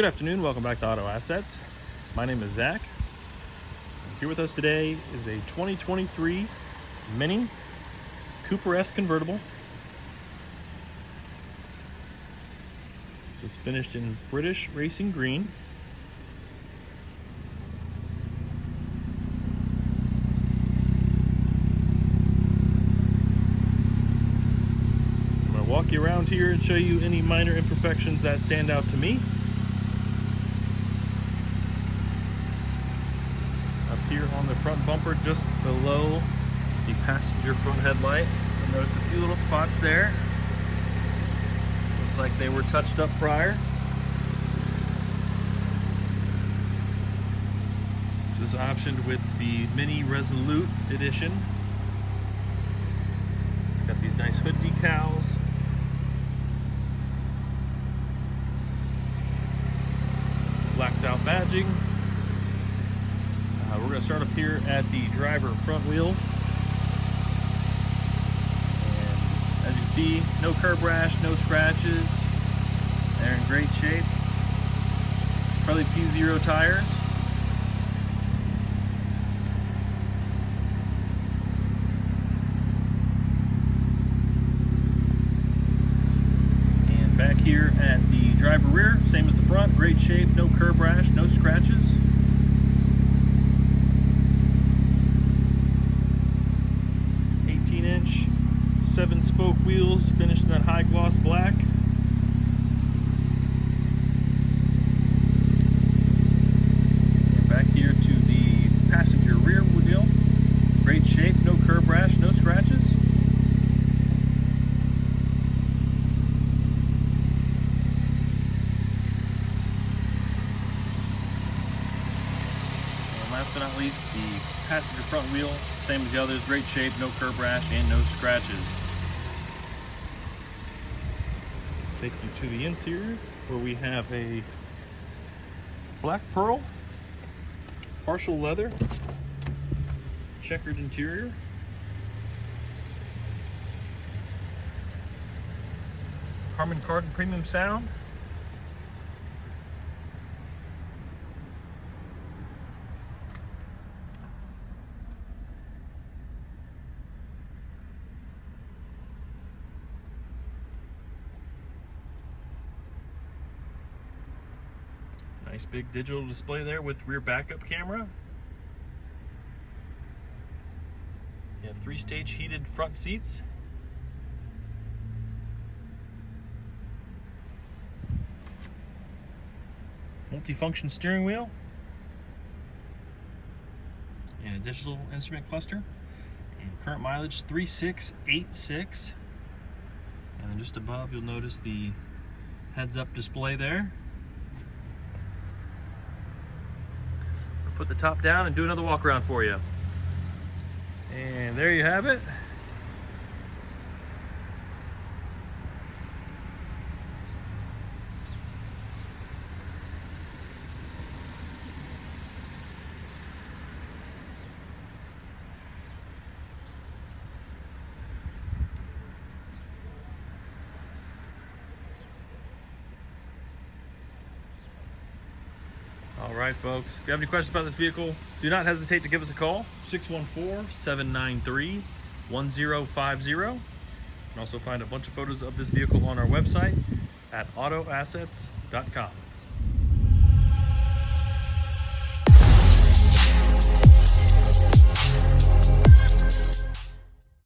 Good afternoon, welcome back to Auto Assets. My name is Zach. Here with us today is a 2023 Mini Cooper S convertible. This is finished in British Racing Green. I'm going to walk you around here and show you any minor imperfections that stand out to me. Here on the front bumper, just below the passenger front headlight, you'll notice a few little spots there. Looks like they were touched up prior. This is optioned with the Mini Resolute edition. Got these nice hood decals. Blacked out badging. We're going to start up here at the driver front wheel. And as you can see, no curb rash, no scratches. They're in great shape. Pearly P0 tires. And back here at the driver rear, same as the front, great shape, no curb rash, no scratches. 18-inch 7-spoke wheels, finished in that high gloss black. And back here to the passenger rear wheel, great shape, no curb rash, no scratches. And last but not least, the passenger front wheel, same as the others, great shape, no curb rash, and no scratches. Take you to the interior where we have a black pearl, partial leather, checkered interior. Harman Kardon premium sound. Nice big digital display there with rear backup camera. You have 3-stage heated front seats. Multi-function steering wheel. And a digital instrument cluster. And current mileage 3,686. And then just above you'll notice the heads-up display there. Put the top down and do another walk around for you. And there you have it. All right, folks, if you have any questions about this vehicle, do not hesitate to give us a call, 614-793-1050. You can also find a bunch of photos of this vehicle on our website at autoassets.com.